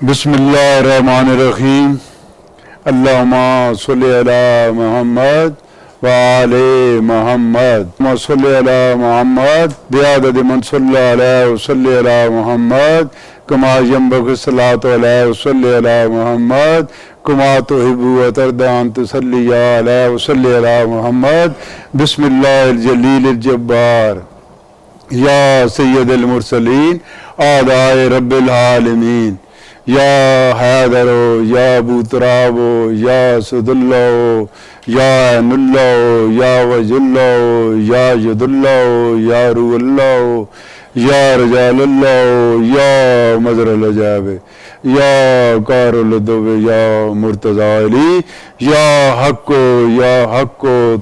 بسم اللہ الرحمن الرحیم اللہم صلی علی محمد وآل محمد صلی علی محمد بعدد من صلی علیہ وصلی علی محمد کما ینبغی الصلاۃ علیہ وصلی علی محمد کما تحب وترضى ان تصلی علیہ وصلی علی محمد بسم اللہ الجلیل الجبار یا سید المرسلین آدائے رب العالمین یا حیدرو یا ابو ترابو یا سد اللہ یا عین اللہ یا وجہ اللہ یا ید اللہ یا روح اللہ یا رجال اللہ یا مظہر العجائب یا کار الدب یا مرتضی علی یا حق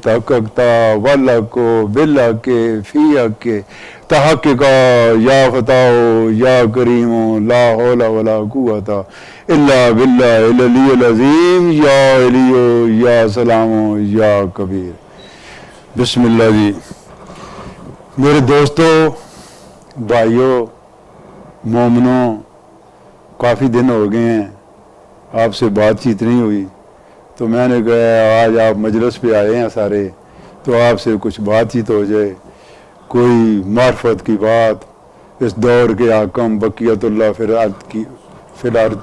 تحققتا والحق بالحق فی حق تحققا یا فتح یا کریم لا حول ولا قوت الا باللہ العلی العظیم یا علی یا سلام یا کبیر۔ بسم اللہ جی۔ میرے دوستو، بھائیوں، مومنوں، کافی دن ہو گئے ہیں آپ سے بات چیت نہیں ہوئی، تو میں نے کہا آج آپ مجلس پہ آئے ہیں سارے، تو آپ سے کچھ بات چیت ہو جائے، کوئی معرفت کی بات، اس دور کے حاکم بقیت اللہ فی الارض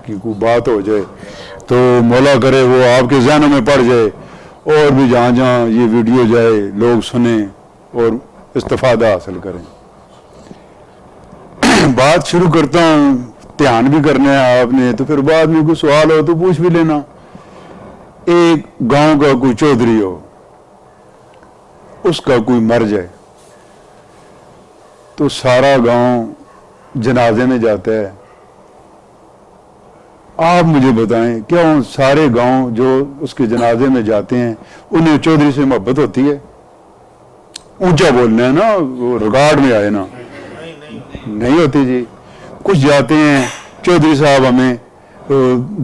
کی کوئی بات ہو جائے، تو مولا کرے وہ آپ کے ذہنوں میں پڑ جائے، اور بھی جہاں جہاں یہ ویڈیو جائے لوگ سنیں اور استفادہ حاصل کریں۔ بات شروع کرتا ہوں، دھیان بھی کرنا ہے آپ نے، تو پھر بعد میں کوئی سوال ہو تو پوچھ بھی لینا۔ ایک گاؤں کا کوئی چودھری ہو، اس کا کوئی مر جائے تو سارا گاؤں جنازے میں جاتا ہے۔ آپ مجھے بتائیں، کیا ان سارے گاؤں جو اس کے جنازے میں جاتے ہیں انہیں چودھری سے محبت ہوتی ہے؟ اونچا بولنا ہے نا، وہ ریکارڈ میں آئے نا، نہیں ہوتی جی۔ کچھ جاتے ہیں چودھری صاحب ہمیں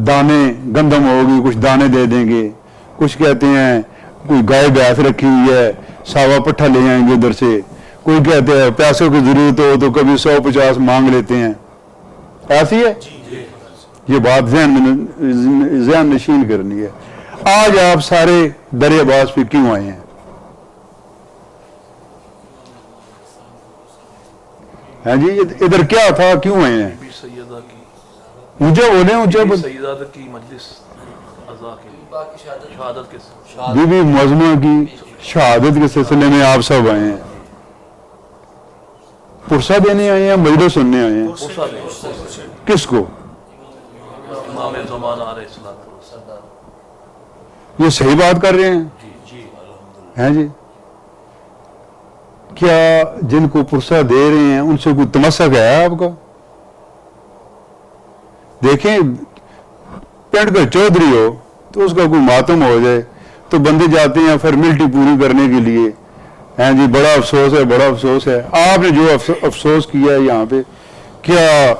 دانے، گندم ہوگی کچھ دانے دے دیں گے، کچھ کہتے ہیں کوئی گائے بھینس رکھی ہوئی ہے ساوا پٹھا لے آئیں گے ادھر سے، کوئی کہتے ہیں پیسوں کی ضرورت ہو تو کبھی 150 مانگ لیتے ہیں۔ ایسی ہے یہ بات، ذہن نشین کرنی ہے۔ آج آپ سارے در عباس پہ کیوں آئے ہیں؟ ہاں جی، ادھر کیا تھا، کیوں آئے ہیں؟ اونچا بولیں، اونچا بولیں۔ بی بی معظمہ کی شہادت کے سلسلے میں آپ سب آئے ہیں، پرسہ دینے آئے ہیں، مجلس سننے آئے ہیں؟ کس کو؟ یہ صحیح بات کر رہے ہیں جی؟ کیا جن کو پرسہ دے رہے ہیں ان سے کوئی تمسک ہے آپ کا؟ دیکھیں، پنڈ کا چودھری ہو تو اس کا کوئی ماتم ہو جائے تو بندے جاتے ہیں فارمیلٹی پوری کرنے کے لیے، ہیں جی، بڑا افسوس ہے، بڑا افسوس ہے۔ آپ نے جو افسوس کیا ہے یہاں پہ، کیا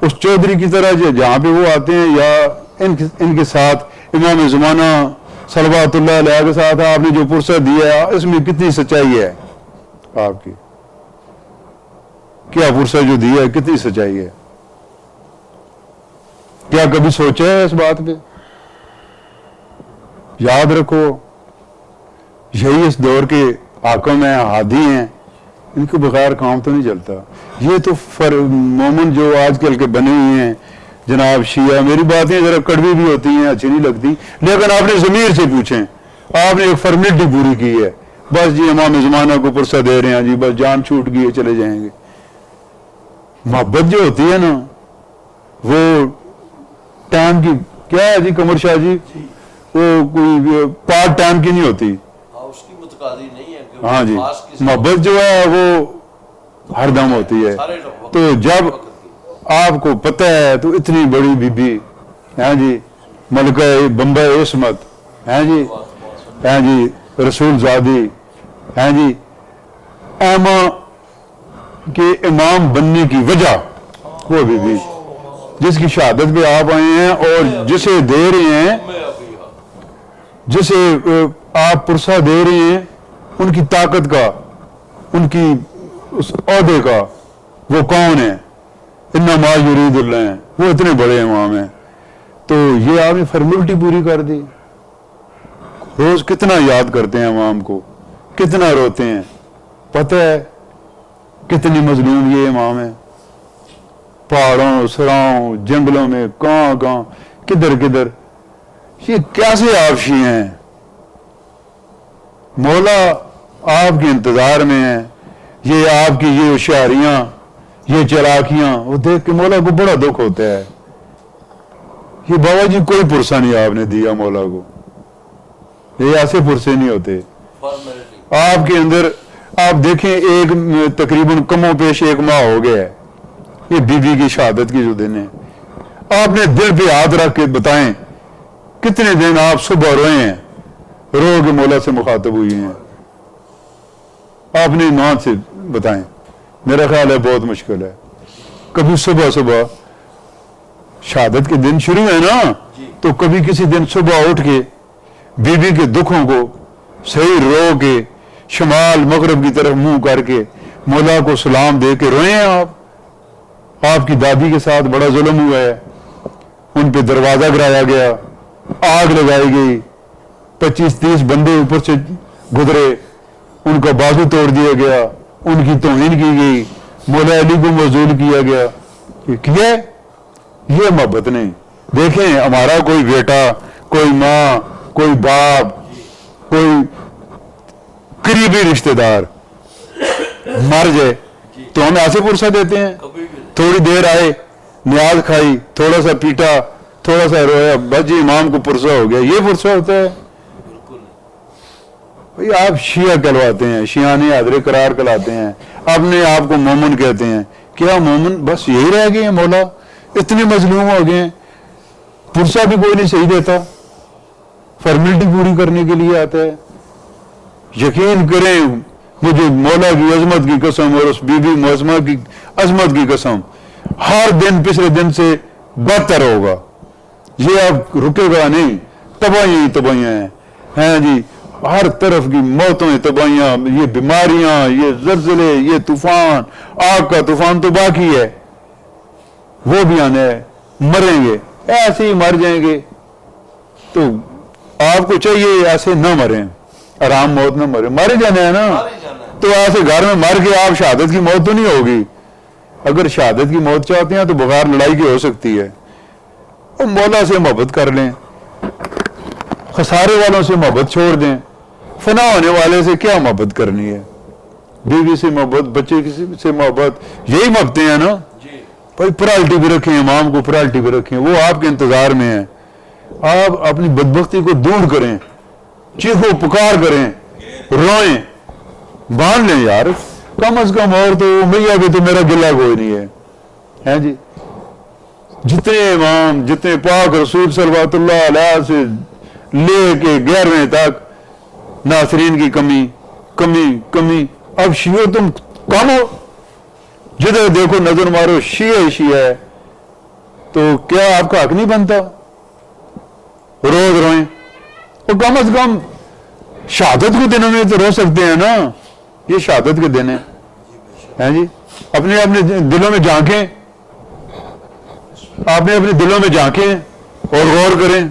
اس چودھری کی طرح جہاں پہ وہ آتے ہیں یا ان کے ساتھ امام زمانہ صلوات اللہ علیہ کے ساتھ آپ نے جو پرسہ دیا ہے، اس میں کتنی سچائی ہے آپ کی؟ کیا پرسہ جو دیا ہے کتنی سچائی ہے؟ کیا کبھی سوچا ہے اس بات پہ؟ یاد رکھو، یہی اس دور کے حاکم ہیں، ہادی ہیں، ان کے بغیر کام تو نہیں چلتا۔ یہ تو مومن جو آج کل کے بنے ہوئے ہیں جناب شیعہ، میری باتیں ذرا کڑوی بھی ہوتی ہیں، اچھی نہیں لگتی، لیکن آپ نے ضمیر سے پوچھیں، آپ نے ایک فارمیلٹی پوری کی ہے، بس جی امام زمانہ کو پرسہ دے رہے ہیں جی، بس جان چھوٹ گئی ہے چلے جائیں گے۔ محبت جو ہوتی ہے نا، وہ ٹائم کی، کیا ہے جی قمر شاہ جی، وہ کوئی پارٹ ٹائم کی نہیں ہوتی، اس کی متقاضی نہیں ہے۔ ہاں جی، محبت جو ہے وہ ہر دم ہوتی ہے۔ تو جب آپ کو پتہ ہے تو اتنی بڑی بی بی، ہیں جی، ملکہ بمبئی عصمت، ہیں جی، رسول زادی، ہیں جی، ایما کے امام بننے کی وجہ وہ بی بی جس کی شہادت پہ آپ آئے ہیں اور جسے دے رہے ہیں، جسے آپ پرسہ دے رہے ہیں، ان کی طاقت کا، ان کی اس عہدے کا وہ کون ہے؟ انما یرید اللہ وہ اتنے بڑے امام ہیں. تو یہ آپ نے فارمیلٹی پوری کر دی. روز کتنا یاد کرتے ہیں امام کو, کتنا روتے ہیں. پتہ ہے کتنی مظلوم یہ امام ہے, پہاڑوں سراؤں جنگلوں میں کہاں کہاں کدھر کدھر. یہ کیسے آپ شیعہ ہیں؟ مولا آپ کے انتظار میں ہیں. یہ آپ کی یہ ہوشیاریاں, یہ چلاکیاں, وہ دیکھ کے مولا کو بڑا دکھ ہوتا ہے. یہ بابا جی کوئی پرسہ نہیں آپ نے دیا مولا کو. یہ ایسے پرسے نہیں ہوتے فارمیلٹی. آپ کے اندر. آپ دیکھیں ایک تقریباً کم و بیش 1 ماہ ہو گیا ہے یہ بی بی کی شہادت کی جو دن ہے. آپ نے دل پہ ہاتھ رکھ کے بتائیں کتنے دن آپ صبح روئے ہیں, رو کے مولا سے مخاطب ہوئی ہیں. آپ نے ایمان سے بتائیں. میرا خیال ہے بہت مشکل ہے. کبھی صبح صبح شہادت کے دن شروع ہے نا, تو کبھی کسی دن صبح اٹھ کے بی بی کے دکھوں کو صحیح رو کے شمال مغرب کی طرف منہ کر کے مولا کو سلام دے کے روئے ہیں آپ. آپ کی دادی کے ساتھ بڑا ظلم ہوا ہے, ان پہ دروازہ گرایا گیا, آگ لگائی گئی, 25-30 بندے اوپر سے گزرے, ان کا بازو توڑ دیا گیا, ان کی توہین کی گئی, مولا علی کو معزول کیا گیا. یہ کیا ہے؟ یہ محبت نہیں. دیکھیں ہمارا کوئی بیٹا, کوئی ماں, کوئی باپ, کوئی قریبی رشتہ دار مر جائے تو ہم ایسے پرسہ دیتے ہیں. کبھی بھی نہیں. تھوڑی دیر آئے, نیاز کھائی, تھوڑا سا پیٹا, تھوڑا سا رویا, بس جی امام کو پرسہ ہو گیا. یہ پرسہ ہوتا ہے؟ بالکل نہیں. بھئی آپ شیعہ کہلواتے ہیں, شیعانی حضر قرار کہلاتے ہیں, اپنے آپ کو مومن کہتے ہیں. کیا مومن بس یہی رہ گئے ہیں؟ مولا اتنے مظلوم ہو گئے ہیں, پرسہ بھی کوئی نہیں صحیح دیتا, فارمیلٹی پوری کرنے کے لیے آتا ہے. یقین کریں مجھے مولا کی عظمت کی قسم اور اس بی بی معظمہ کی عظمت کی قسم, ہر دن پچھلے دن سے بدتر ہوگا. یہ اب رکے گا نہیں. تباہیاں ہی تباہیاں ہیں جی, ہر طرف کی موتوں تباہیاں, یہ بیماریاں, یہ زلزلے, یہ طوفان, آگ کا طوفان تو باقی ہے, وہ بھی آنا ہے. مریں گے ایسے ہی مر جائیں گے. تو آپ کو چاہیے ایسے نہ مریں, آرام موت نہ مریں. مارے جانا ہے نا, مارے جانا ہے. تو ایسے گھر میں مر کے آپ شہادت کی موت تو نہیں ہوگی. اگر شہادت کی موت چاہتے ہیں تو بغیر لڑائی کی ہو سکتی ہے. اور مولا سے محبت کر لیں, خسارے والوں سے محبت چھوڑ دیں. فنا ہونے والے سے کیا محبت کرنی ہے؟ بیوی سے محبت, بچے سے محبت, یہی محبتیں ہیں نا. جی. بھائی پرائلٹی بھی رکھیں, امام کو پرائلٹی بھی رکھیں, وہ آپ کے انتظار میں ہیں. آپ اپنی بدبختی کو دور کریں, چیخو پکار کریں, روئیں, باندھ لیں یار کم از کم. اور تو میاں بھی تو میرا گلہ کوئی نہیں ہے جی. جتنے امام, جتنے پاک رسول صلوات اللہ علیہ سے لے کے 11ویں تک ناصرین کی کمی کمی کمی. اب شیعہ تم کم ہو, جدھر دیکھو نظر مارو شیعہ شیعہ ہے, تو کیا آپ کا حق نہیں بنتا روز روئیں؟ اور کم از کم شہادت کے دنوں میں تو رو سکتے ہیں نا. یہ شہادت کے دن ہیں جی. اپنے اپنے دلوں میں جھانکیں, آپ نے اپنے دلوں میں جھانکیں اور غور کریں.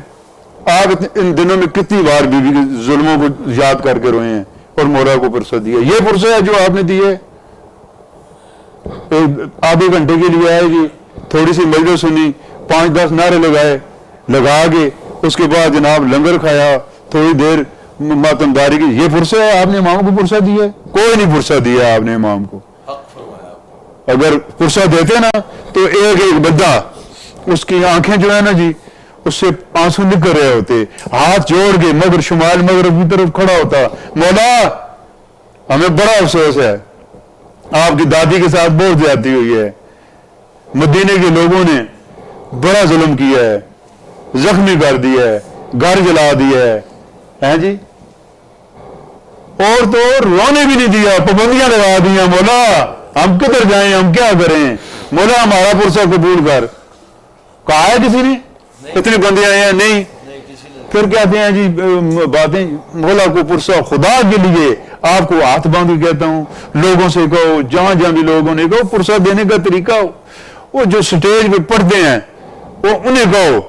آپ ان دنوں میں کتنی بار بیوی کے ظلموں کو یاد کر کے روئے ہیں اور مولا کو پرسہ دیا. یہ پرسہ ہے جو آپ نے دیے. آدھے گھنٹے کے لیے آئے جی, تھوڑی سی مجلس سنی, 5-10 نعرے لگائے, لگا کے اس کے بعد جناب لنگر کھایا, تھوڑی دیر ماتمداری کی. یہ پرسہ ہے؟ آپ نے امام کو پرسہ دیا؟ کوئی نہیں پرسہ دیا آپ نے امام کو. حق فرمایا آپ. اگر پرسہ دیتے نا تو ایک ایک بندہ, اس کی آنکھیں جو ہے نا جی, اس سے آنسو نکل رہے ہوتے, ہاتھ جوڑ کے مگر شمال مغرب کی طرف کھڑا ہوتا, مولا ہمیں بڑا افسوس ہے, آپ کی دادی کے ساتھ بہت زیادتی ہوئی ہے, مدینے کے لوگوں نے بڑا ظلم کیا ہے, زخمی کر دیا ہے, گھر جلا دیا ہے جی, اور تو رونے بھی نہیں دیا, پابندیاں لگا دیا. مولا ہم کدھر جائیں, ہم کیا کریں؟ مولا ہمارا پرسہ قبول کر. کہا ہے کسی نے؟ اتنی بندیاں ہیں نہیں. نہیں کسی نے. پھر کہتے ہیں جی باتیں, مولا کو پرسہ خدا کے لیے آپ کو ہاتھ باندھ کے کہتا ہوں, لوگوں سے کہو, جہاں جہاں بھی لوگوں نے کہو پرسہ دینے کا طریقہ ہو. وہ جو سٹیج پہ پڑھتے ہیں وہ انہیں کہو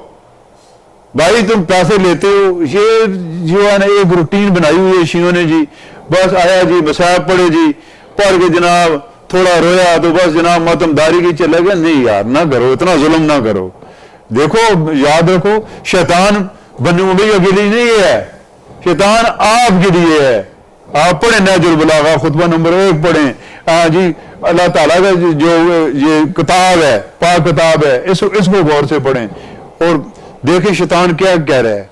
بھائی تم پیسے لیتے ہو، یہ جو ہے نا ایک روٹین بنائی ہوئی ہے شیعوں نے جی، بس آیا جی مصاحب پڑھے جی، پڑھ کے جناب تھوڑا رویا تو بس جناب ماتم داری کی چلا گیا. نہیں یار نہ کرو، اتنا ظلم نہ کرو. دیکھو یاد رکھو شیطان بنو امیہ کے لیے نہیں ہے، شیطان آپ کے لیے ہے. آپ پڑھیں نہج البلاغہ خطبہ نمبر 1 پڑھیں. جی اللہ تعالیٰ کا جو یہ کتاب ہے، پاک کتاب ہے، اس کو غور سے پڑھیں اور دیکھیں شیطان کیا کہہ رہا ہے.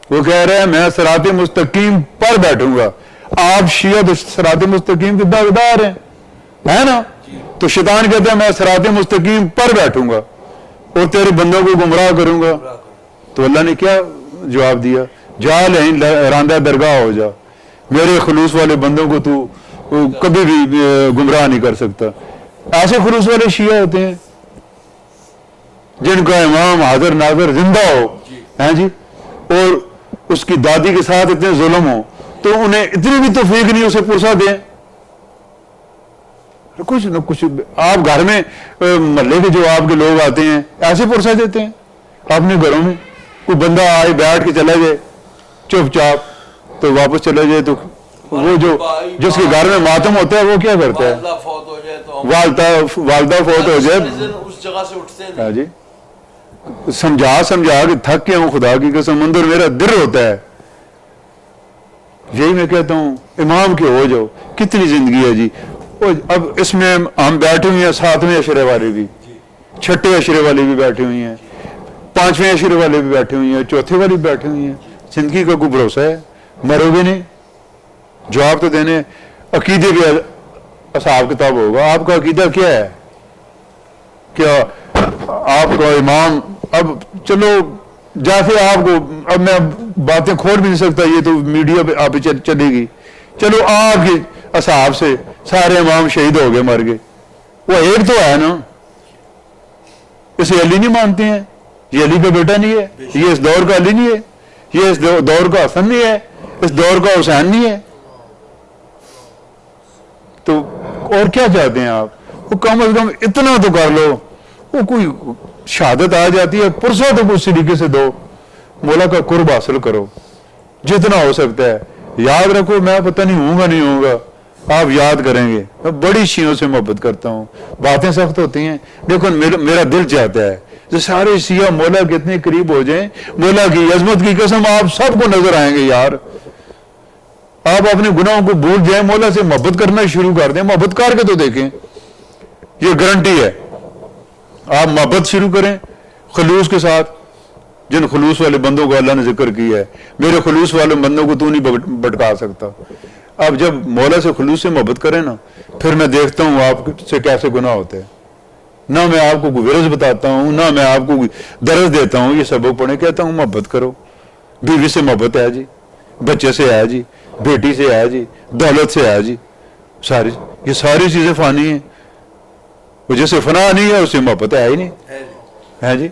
وہ کہہ رہا ہے میں صراط مستقیم پر بیٹھوں گا. آپ شیعہ تو صراط مستقیم کے دعویدار ہیں ہے نا، تو شیطان کہتا ہے میں صراط مستقیم پر بیٹھوں گا اور تیرے بندوں کو گمراہ کروں گا. تو اللہ نے کیا جواب دیا؟ جا لہیں راندہ درگاہ ہو جا، میرے خلوص والے بندوں کو تو کبھی بھی گمراہ نہیں کر سکتا. ایسے خلوص والے شیعہ ہوتے ہیں جن کا امام حاضر ناظر زندہ ہو ہیں جی، اور اس کی دادی کے ساتھ اتنے ظلم ہو تو انہیں اتنی بھی توفیق نہیں اسے پرسا دیں. کچھ نہ کچھ آپ گھر میں محلے کے جو آپ کے لوگ آتے ہیں ایسے پرسا دیتے ہیں اپنے گھروں میں. کوئی بندہ آئے بیٹھ کے چلا جائے چپ چاپ تو واپس چلا جائے تو وہ جو جس کے گھر میں ماتم ہوتا ہے وہ کیا کرتا ہے؟ والدہ فوت ہو جائے اس جگہ سے اٹھتے ہیں جی سمجھا کہ تھک کے ہوں خدا کی قسم اندر میرا دل ہوتا ہے. یہی میں کہتا ہوں امام کے ہو جاؤ. کتنی زندگی ہے جی. اب اس میں ہم بیٹھے ہوئے ہیں 7ویں عشرے والے بھی، 6ٹھے عشرے والے بھی بیٹھے ہوئے ہیں، 5ویں عشرے والے بھی بیٹھے ہوئے ہیں، 4تھے والے بھی بیٹھے ہوئے ہیں. زندگی کا کوئی بھروسہ ہے؟ مرو گے نہیں، جواب تو دینے. عقیدے بھی حساب کتاب ہوگا. آپ کا عقیدہ کیا ہے؟ کیا آپ کا امام اب چلو جیسے آپ کو اب میں باتیں کھول بھی نہیں سکتا، یہ تو میڈیا پہ آپ چلے گی. چلو آپ کے اصحاب سے سارے امام شہید ہو گئے مر گئے، وہ ایک تو ہے نا. اسے علی نہیں مانتے ہیں، یہ علی کا بیٹا نہیں ہے، یہ اس دور کا علی نہیں ہے، یہ اس دور کا حسن نہیں ہے، اس دور کا حسین نہیں ہے. تو اور کیا چاہتے ہیں آپ؟ وہ کم از کم اتنا تو کر لو. وہ کوئی شہادت آ جاتی ہے پرسہ تو کچھ طریقے سے دو، مولا کا قرب حاصل کرو جتنا ہو سکتا ہے. یاد رکھو میں پتہ نہیں ہوں گا نہیں ہوں گا، آپ یاد کریں گے. میں بڑی شیعوں سے محبت کرتا ہوں، باتیں سخت ہوتی ہیں لیکن میرا دل چاہتا ہے جو سارے شیعہ مولا کے اتنے قریب ہو جائیں. مولا کی عظمت کی قسم آپ سب کو نظر آئیں گے یار. آپ اپنے گناہوں کو بھول جائیں، مولا سے محبت کرنا شروع کر دیں. محبت کر کے تو دیکھیں، یہ گارنٹی ہے. آپ محبت شروع کریں خلوص کے ساتھ. جن خلوص والے بندوں کو اللہ نے ذکر کیا ہے، میرے خلوص والے بندوں کو تو نہیں بھٹکا سکتا. اب جب مولا سے خلوص سے محبت کریں نا، پھر میں دیکھتا ہوں آپ سے کیسے گناہ ہوتے ہیں. نہ میں آپ کو کوئی ورز بتاتا ہوں، نہ میں آپ کو کوئی درس دیتا ہوں. یہ سبق پڑھیں، کہتا ہوں محبت کرو. بیوی سے محبت ہے جی، بچے سے ہے جی، بیٹی سے ہے جی، دولت سے ہے جی. یہ ساری چیزیں فانی ہیں. وہ جیسے فنا نہیں ہے اس سے محبت ہے ہی نہیں ہے جی.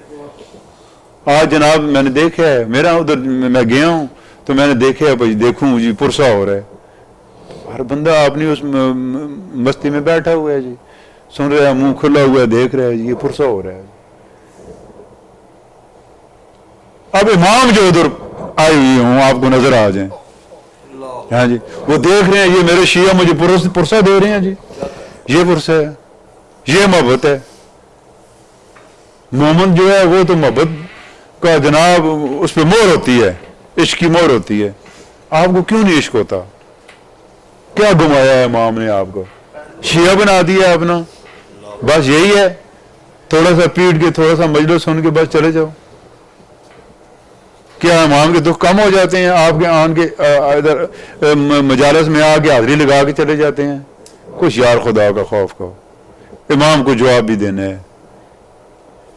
آج جناب میں نے دیکھا ہے، میرا ادھر میں گیا ہوں تو میں نے دیکھا ہے بھائی دیکھوں جی پرسہ ہو رہا ہے. ہر بندہ اپنی اس مستی میں بیٹھا ہوا ہے جی، سن رہا ہے، منہ کھلا ہوا ہے، دیکھ رہا ہے جی، یہ پرسہ ہو رہا ہے. اب امام جو ادھر آئی ہوئی ہوں آپ کو نظر آ جائیں ہاں جی، وہ دیکھ رہے ہیں یہ میرے شیعہ مجھے پرسہ دے رہے ہیں جی. یہ پرسہ ہے، یہ محبت ہے. مومن جو ہے وہ تو محبت کا جناب اس پہ مہر ہوتی ہے، عشق کی مہر ہوتی ہے. آپ کو کیوں نہیں عشق ہوتا؟ کیا گمایا ہے امام نے آپ کو؟ شیعہ بنا دیا اپنا، بس یہی ہے. تھوڑا سا پیٹ کے تھوڑا سا مجلس سن کے بس چلے جاؤ. کیا امام کے دکھ کم ہو جاتے ہیں؟ آپ کے آن کے ادھر مجالس میں آ کے حاضری لگا کے چلے جاتے ہیں. کچھ یار خدا کا خوف کرو، امام کو جواب بھی دینا ہے.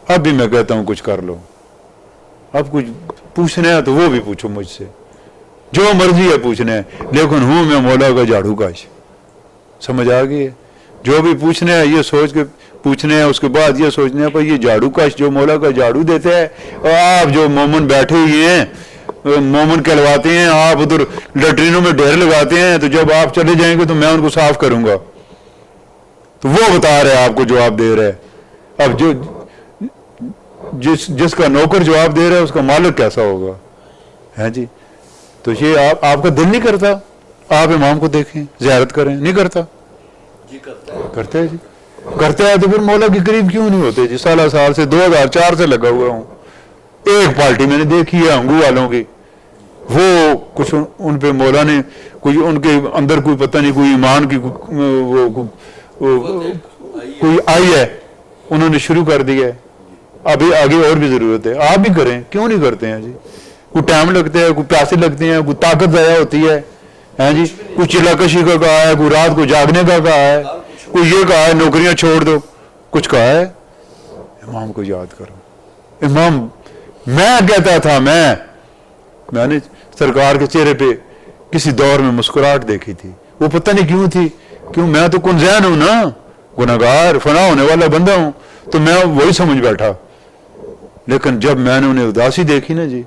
اب بھی میں کہتا ہوں کچھ کر لو. اب کچھ پوچھنا ہے تو وہ بھی پوچھو مجھ سے، جو مرضی ہے پوچھنا ہے، لیکن ہوں میں مولا کا جھاڑو کاش. سمجھ آ گئی ہے؟ جو بھی پوچھنا ہے یہ سوچ کے پوچھنا ہے، اس کے بعد یہ سوچنا ہے پر یہ جھاڑو کاش جو مولا کا جھاڑو دیتا ہے. اور آپ جو مومن بیٹھے ہوئے ہیں، مومن کہلواتے ہیں، آپ ادھر لیٹرینوں میں ڈھیر لگاتے ہیں، تو جب آپ چلے جائیں گے تو میں ان کو صاف کروں گا. تو وہ بتا رہے آپ کو جواب دے رہے. اب جو جس کا نوکر جواب دے رہا ہے اس کا مالک کیسا ہوگا؟ ہے جی. تو یہ آپ کا دل نہیں کرتا آپ امام کو دیکھیں زیارت کریں؟ نہیں کرتا؟ جی کرتا ہے. کرتے ہیں جی. کرتے ہیں تو پھر مولا کے قریب کیوں نہیں ہوتے جی؟ سالہ سال سے 2004 سے لگا ہوا ہوں. ایک پارٹی میں نے دیکھی ہے ہنگو والوں کی، وہ کچھ ان پہ مولا نے کوئی ان کے اندر کوئی پتہ نہیں کوئی ایمان کی کوئی آئی ہے، انہوں نے شروع کر دیا ہے. ابھی آگے اور بھی ضرورت ہے. آپ بھی کریں، کیوں نہیں کرتے ہیں جی؟ کوئی ٹائم لگتا ہے، کوئی پیاسے لگتے ہیں، کوئی طاقت ضائع ہوتی ہے. ہیں جی کوئی چلا کشی کا کہا ہے، کوئی رات کو جاگنے کا کہا ہے، کوئی یہ کہا ہے نوکریاں چھوڑ دو، کچھ کہا ہے. امام کو یاد کرو. امام میں کہتا تھا، میں نے سرکار کے چہرے پہ کسی دور میں مسکراہٹ دیکھی تھی، وہ پتہ نہیں کیوں تھی. کیوں؟ میں تو کن ذہن ہوں نا، گناہگار فنا ہونے والا بندہ ہوں، تو میں وہی سمجھ بیٹھا. لیکن جب میں نے انہیں اداسی دیکھی نا جی،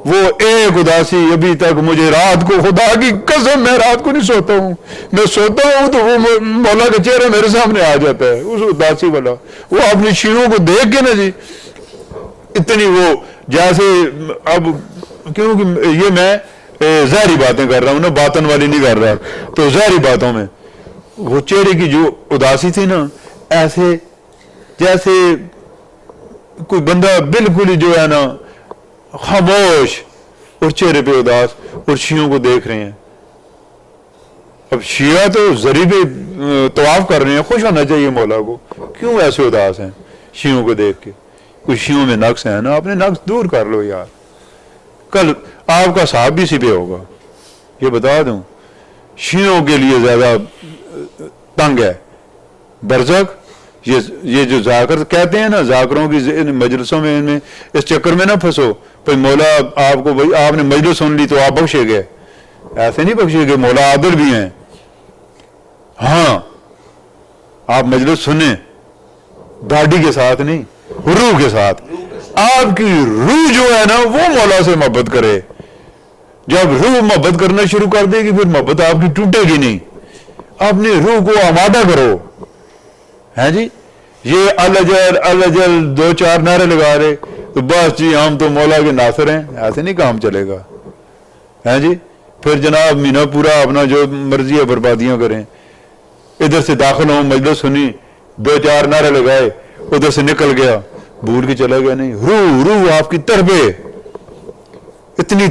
وہ ایک اداسی ابھی تک مجھے رات کو، خدا کی قسم میں رات کو نہیں سوتا ہوں، میں سوتا ہوں تو وہ مولا کا چہرہ میرے سامنے آ جاتا ہے، اس اداسی والا. وہ اپنی شیعوں کو دیکھ کے نا جی اتنی وہ جیسے، اب کیونکہ یہ میں ظاہری باتیں کر رہا ہوں نا، باطن والی نہیں کر رہا، تو ظاہری باتوں میں وہ چہرے کی جو اداسی تھی نا، ایسے جیسے کوئی بندہ بالکل ہی جو ہے نا خاموش اور چہرے پہ اداس، اور شیعوں کو دیکھ رہے ہیں. اب شیعہ تو ذریعے طواف کر رہے ہیں، خوش ہونا چاہیے مولا کو، کیوں ایسے اداس ہیں شیعوں کو دیکھ کے؟ کوئی شیعوں میں نقص ہے نا، اپنے نقص دور کر لو یار. کل آپ کا صاحب بھی اسی پہ ہوگا، یہ بتا دوں. شیعوں کے لیے زیادہ تنگ ہے برزخ. یہ جو ذاکر کہتے ہیں نا، ذاکروں کی مجلسوں میں ان میں اس چکر میں نہ پھنسو بھائی مولا آپ کو، بھائی آپ نے مجلس سن لی تو آپ بخشے گئے. ایسے نہیں بخشے گئے، مولا عادل بھی ہیں. ہاں آپ مجلس سنیں، داڑھی کے ساتھ نہیں، روح کے ساتھ. آپ کی روح جو ہے نا وہ مولا سے محبت کرے. جب روح محبت کرنا شروع کر دے گی پھر محبت آپ کی ٹوٹے گی نہیں. اپنی روح کو آمادہ کرو. ہیں جی یہ الجل الجل 2-4 نعرے لگا رہے تو بس جی ہم تو مولا کے ناصر ہیں، ایسے نہیں کام چلے گا. ہیں جی پھر جناب مینا پورا اپنا جو مرضی ہے بربادیاں کریں. ادھر سے داخل ہوں، مجلس سنی، 2-4 نعرے لگائے، ادھر سے نکل گیا، بھول کے چلا گیا. نہیں، روح آپ کی تڑپے، اتنی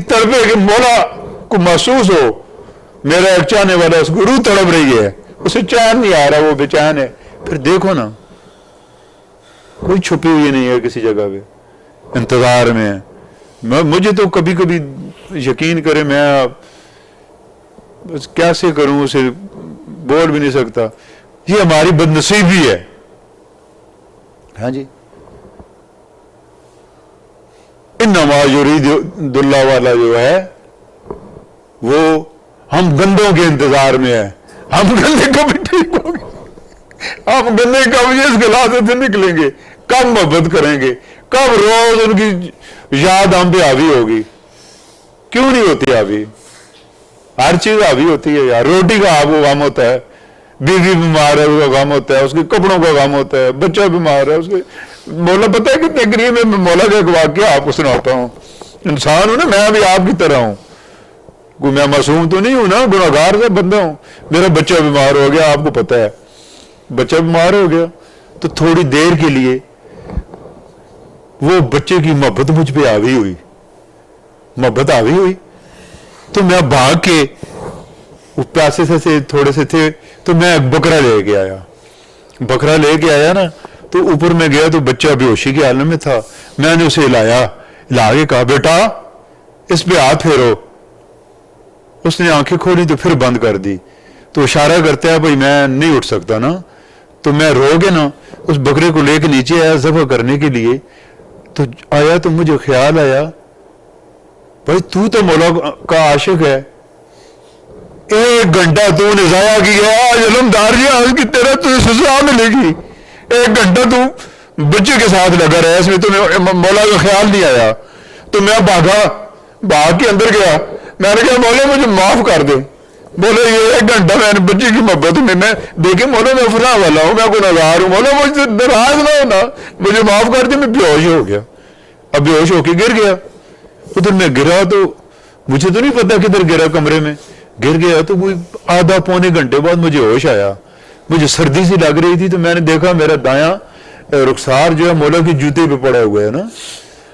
تڑپے کہ مولا کو محسوس ہو میرا ایک چاہنے والا، اس کو روح تڑپ رہی ہے، اسے چین نہیں آ رہا، وہ بے چین ہے. پھر دیکھو نا، کوئی چھپی ہوئی نہیں ہے کسی جگہ پہ، انتظار میں ہے. مجھے تو کبھی کبھی یقین کرے، میں بس کیسے کروں، اسے بول بھی نہیں سکتا. یہ ہماری بدنصیبی ہے. ہاں جی انما یرید اللہ والا جو ہے وہ ہم گندوں کے انتظار میں ہے. ہم گندے کب ٹھیک ہوں گے؟ ہم گندے کب اس گلاس سے نکلیں گے؟ کب محبت کریں گے؟ کب روز ان کی یاد ہم پہ حاوی ہوگی؟ کیوں نہیں ہوتی حاوی؟ ہر چیز حاوی ہوتی ہے یار. روٹی کا آپ کو غم ہوتا ہے، بیوی بیمار ہے اس کا غم ہوتا ہے، اس کے کپڑوں کا غم ہوتا ہے، بچہ بیمار ہے اس کے. مولا پتہ ہے کتنے قریب ہے. میں مولا کا ایک واقعہ آپ کو سناتا ہوں. انسان ہوں نا، میں بھی آپ کی طرح ہوں، کوئی میں معصوم تو نہیں ہوں نا، گناہگار سے بندہ ہوں. میرا بچہ بیمار ہو گیا، آپ کو پتہ ہے بچہ بیمار ہو گیا، تو تھوڑی دیر کے لیے وہ بچے کی محبت مجھ پہ حاوی ہوئی، محبت حاوی ہوئی. تو میں بھاگ کے وہ پیسے سے تھوڑے سے تھے تو میں ایک بکرا لے کے آیا. بکرا لے کے آیا نا تو اوپر میں گیا تو بچہ بے ہوشی کے عالم میں تھا. میں نے اسے ہلا کے کہا بیٹا اس پہ ہاتھ پھیرو. اس نے آنکھیں کھولی تو پھر بند کر دی. تو اشارہ کرتا ہے بھائی میں نہیں اٹھ سکتا نا. تو میں رو کے نا اس بکرے کو لے کے نیچے آیا ذبح کرنے کے لیے. تو آیا تو مجھے خیال آیا بھائی تو مولا کا عاشق ہے، 1 گھنٹہ تو نے ضائع کیا. آج علمدار جی آج کی تیرا تجھے سزا ملے گی. 1 گھنٹہ تو بچے کے ساتھ لگا رہا، اس میں تمہیں مولا کا خیال نہیں آیا. تو میں بھاگ کے اندر گیا. میں نے کہا مولا مجھے معاف کر دے، بولے یہ 1 گھنٹہ میں نے بچی کی محبت میں دیکھے مولا میں فلاں والا ہوں، میں گنہگار ہوں، مولا مجھ سے ناراض نہ ہونا، مجھے معاف کر دے. میں بے ہوش ہو گیا. اب بے ہوش ہو کے گر گیا. ادھر میں گرا تو مجھے تو نہیں پتا کدھر گرا، کمرے میں گر گیا. تو کوئی آدھا پونے گھنٹے بعد مجھے ہوش آیا. مجھے سردی سی لگ رہی تھی تو میں نے دیکھا میرا دایاں رخسار جو ہے مولا کے جوتے پہ پڑا ہوا ہے نا.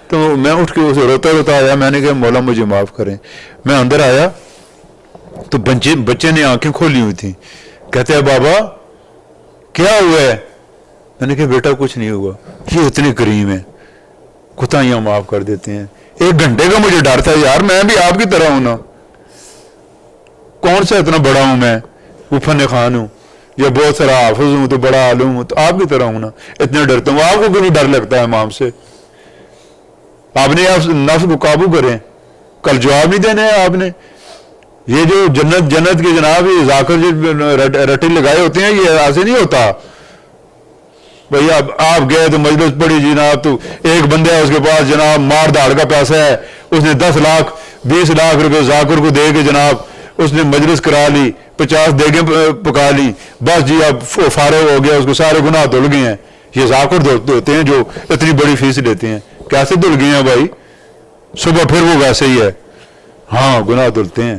تو میں اٹھ کے اسے روتا روتا آیا. میں نے کہا مولا مجھے معاف کریں. میں اندر آیا تو بچے نے آنکھیں کھولی ہوئی تھیں. کہتے ہیں بابا کیا ہوا ہے؟ میں نے کہا بیٹا کچھ نہیں ہوا. یہ اتنے کریم ہیں، کوتاہیاں معاف کر دیتے ہیں. 1 گھنٹے کا مجھے ڈر تھا یار میں بھی آپ کی طرح ہوں نا، کون سا اتنا بڑا ہوں میں، وہ فن خان ہوں یا بہت سارا حافظ ہوں تو بڑا عالم ہوں، تو آپ کی طرح ہوں نا، اتنا ڈرتا ہوں. آپ کو کیوں ڈر لگتا ہے امام سے؟ آپ نے نفس کو قابو کریں. کل جواب نہیں دینا ہے آپ نے. یہ جو جنت کے جناب یہ ذاکر جو رٹے لگائے ہوتے ہیں یہ ایسے نہیں ہوتا. بھائی اب آپ گئے تو مجلس پڑی جناب، تو ایک بندہ ہے اس کے پاس جناب مار داڑ کا پیسہ ہے، اس نے 10 لاکھ 20 لاکھ روپے ذاکر کو دے کے جناب اس نے مجلس کرا لی، 50 دیگیں پکا لی، بس جی اب فارغ ہو گیا، اس کو سارے گناہ دھل گئے ہیں. یہ ذاکر ہوتے ہیں جو اتنی بڑی فیس لیتے ہیں. کیسے دھل گئے ہیں بھائی؟ صبح پھر وہ ویسے ہی ہے. ہاں گناہ دھلتے ہیں.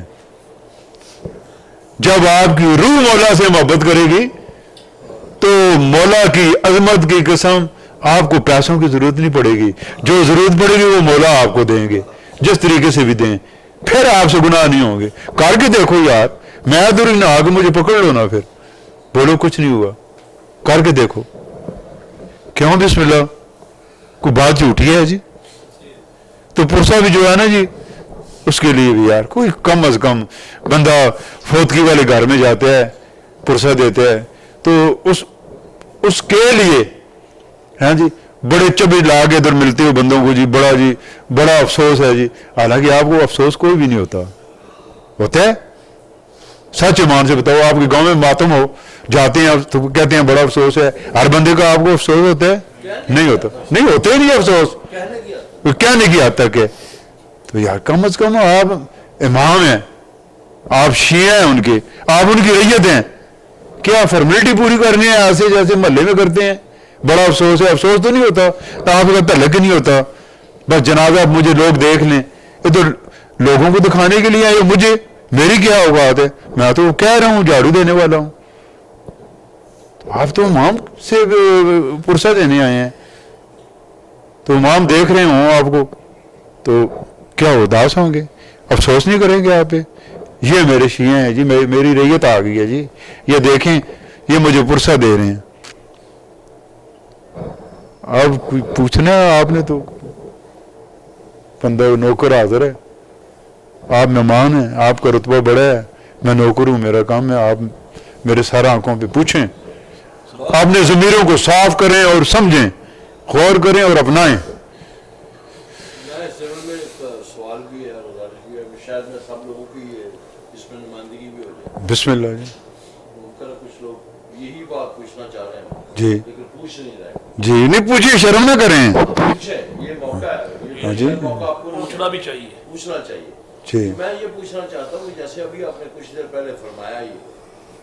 جب آپ کی روح مولا سے محبت کرے گی تو مولا کی عظمت کی قسم آپ کو پیسوں کی ضرورت نہیں پڑے گی. جو ضرورت پڑے گی وہ مولا آپ کو دیں گے، جس طریقے سے بھی دیں. پھر آپ سے گناہ نہیں ہوں گے. کر کے دیکھو یار، میں دور نہ آ کے مجھے پکڑ لو نا، پھر بولو کچھ نہیں ہوا. کر کے دیکھو. کیوں بسم اللہ؟ کوئی بات جھوٹی ہے جی؟ تو پرسا بھی جو ہے نا جی اس کے لیے بھی یار کوئی کم از کم بندہ فوتگی والے گھر میں جاتا ہے پرسا دیتا ہے تو اس کے لیے ہاں جی بڑے چبی لا کے ادھر ملتے ہو بندوں کو جی بڑا افسوس ہے جی. حالانکہ آپ کو افسوس کوئی بھی نہیں ہوتا ہے. سچ ایمان سے بتاؤ، آپ کے گاؤں میں ماتم ہو جاتے ہیں تو کہتے ہیں بڑا افسوس ہے. ہر بندے کا آپ کو افسوس ہوتا ہے؟ نہیں ہوتا، نہیں ہوتے ہی نہیں افسوس. کہنے کی حد تک ہے. تو یار کم از کم آپ امام ہیں، آپ شیعہ ہیں ان کے، آپ ان کی ریت ہیں. کیا فارمیلٹی پوری کرنی ہے ایسے جیسے محلے میں کرتے ہیں؟ بڑا افسوس ہے. افسوس تو نہیں ہوتا، آپ کا تعلق نہیں ہوتا. بس جناب اب مجھے لوگ دیکھ لیں، یہ تو لوگوں کو دکھانے کے لیے آئے. مجھے میری کیا اوقات ہے؟ میں تو کہہ رہا ہوں جھاڑو دینے والا ہوں. آپ تو امام سے پرسہ دینے آئے ہیں، تو امام دیکھ رہے ہوں آپ کو تو کیا اداس ہوں گے؟ افسوس نہیں کریں گے آپ پہ؟ یہ میرے شیعہ ہیں جی، میری ریت آ گئی ہے جی، یہ دیکھیں یہ مجھے پرسہ دے رہے ہیں. اب کوئی پوچھنا ہے آپ نے تو بندہ نوکر حاضر ہے. آپ مہمان ہیں، آپ کا رتبہ بڑا ہے، میں نوکر ہوں، میرا کام ہے آپ میرے سارا آنکھوں پہ پوچھیں. اپنے ضمیروں کو صاف کریں اور سمجھیں، غور کریں اور اپنائیں. سوال بھی ہے، گزارش بھی ہے، شاید میں سب لوگوں کی اس میں نمائندگی بھی ہو جائے. بسم اللہ جی. ممکن کچھ لوگ یہی بات پوچھنا چاہ رہے ہیں جی لیکن پوچھ نہیں رہے. جی نہیں پوچھیے، شرم نہ کریں. پوچھیں، یہ موقع ہے، ہاں جی. یہ موقع آپ کو پوچھنا بھی چاہیے، پوچھنا چاہیے. جی میں یہ پوچھنا چاہتا ہوں جیسے ابھی آپ نے کچھ دیر پہلے فرمایا یہ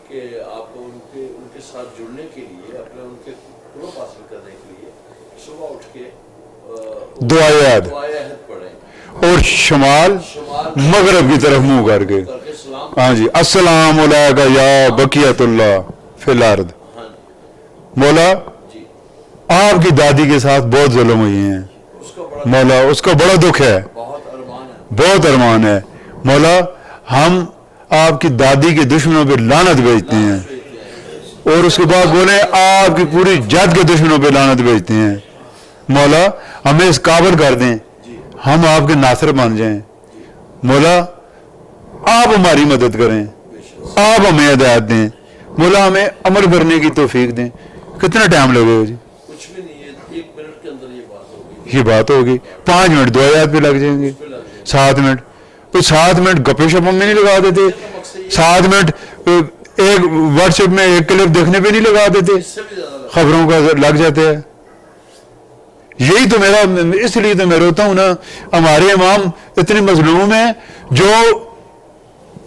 کہ آپ کو ان کے ساتھ جڑنے کے لیے، اپنے ان کے قرب حاصل کرنے کے لیے صبح اٹھ کے دعائے عہد پڑھیں اور شمال مغرب کی طرف منہ کر کے سلام. ہاں جی السلام علیکہ یا بقیت اللہ فی الارض. ہاں مولا جی، آپ کی دادی کے ساتھ بہت ظلم ہوئی ہیں اس کا بڑا مولا، اس کا بڑا دکھ ہے، بہت ارمان ہے. بہت ارمان ہے. مولا ہم آپ کی دادی کے دشمنوں پہ لعنت بھیجتے ہیں، اور اس کے بعد بولے آپ کی پوری جد کے دشمنوں پہ لعنت بھیجتے ہیں. مولا ہمیں اس قابل کر دیں، ہم آپ کے ناصر بن جائیں. مولا آپ ہماری مدد کریں، آپ ہمیں ہدایت دیں. مولا ہمیں عمل کرنے کی توفیق دیں. کتنا ٹائم لگے گا جی؟ کچھ بھی نہیں ہے، 1 منٹ کے اندر یہ بات ہوگی. یہ بات ہوگی. 5 منٹ دعائیات پہ لگ جائیں گے، 7 منٹ. تو 7 منٹ گپے شپوں میں نہیں لگا دیتے، 7 منٹ ایک واٹس ایپ میں ایک کلپ دیکھنے پہ نہیں لگا دیتے، اس سے بھی زیادہ خبروں کا لگ جاتے ہیں. یہی تو میرا، اس لیے تو میں روتا ہوں نا. ہمارے امام اتنے مظلوم ہیں جو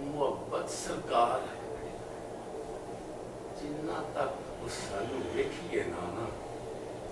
ਮੁਹੱਬਤ ਸਰਕਾਰ ਜਿੰਨਾ ਤੱਕ ਉਸ ਸਾਨੂੰ ਵੇਖੀਏ ਨਾ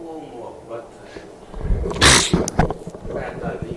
ਉਹ ਮੁਹੱਬਤ ਪੈਦਾ ਨਹੀਂ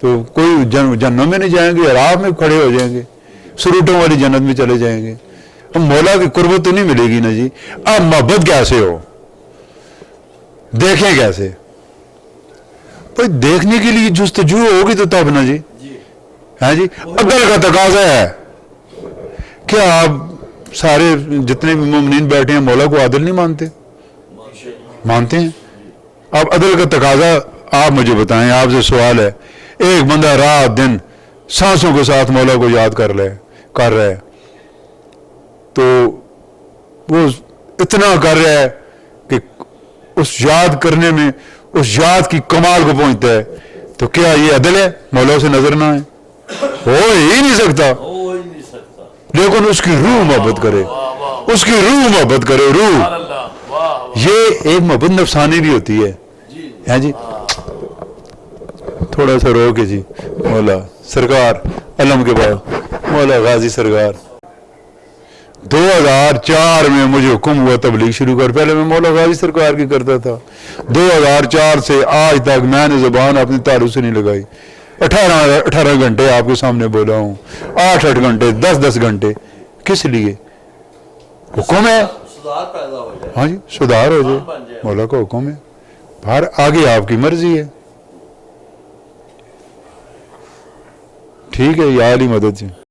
تو کوئی جنت میں نہیں جائیں گے، عراف میں کھڑے ہو جائیں گے، سروٹوں والی جنت میں چلے جائیں گے. اب مولا کی قربت تو نہیں ملے گی نا جی. اب محبت کیسے ہو، دیکھیں کیسے؟ بھائی دیکھنے کے لیے جستجو ہوگی تو تب نا جی. ہاں جی، عدل کا تقاضا ہے. کیا آپ سارے جتنے بھی مومنین بیٹھے ہیں مولا کو عادل نہیں مانتے؟ مانتے ہیں. اب عدل کا تقاضا آپ مجھے بتائیں، آپ سے سوال ہے، ایک بندہ رات دن سانسوں کے ساتھ مولا کو یاد کر رہا ہے، تو وہ اتنا کر رہا ہے کہ اس یاد کرنے میں اس یاد کی کمال کو پہنچتا ہے، تو کیا یہ عدل ہے؟ مولا سے نظر نہ آئے؟ ہو ہی نہیں سکتا. ہو ہی نہیں سکتا. لیکن اس کی روح محبت کرے، اس کی روح محبت کرے. روح یہ ایک محبت نفسانی بھی ہوتی ہے. ہے جی، تھوڑا سا رو کے جی. مولا سرکار علم کے بعد مولا غازی سرکار 2004 میں مجھے حکم ہوا تبلیغ شروع کر. پہلے میں مولا غازی سرکار کی کرتا تھا. 2004 سے آج تک میں نے زبان اپنی تالو سے نہیں لگائی. 18 گھنٹے آپ کے سامنے بولا ہوں، 8 گھنٹے، 10 گھنٹے. کس لیے؟ حکم ہے. سدھار پیدا ہو جائے. ہاں جی، سدھار ہو جائے، مولا کا حکم ہے. باہر آگے آپ کی مرضی ہے. ٹھیک ہے، یا علی مدد جی.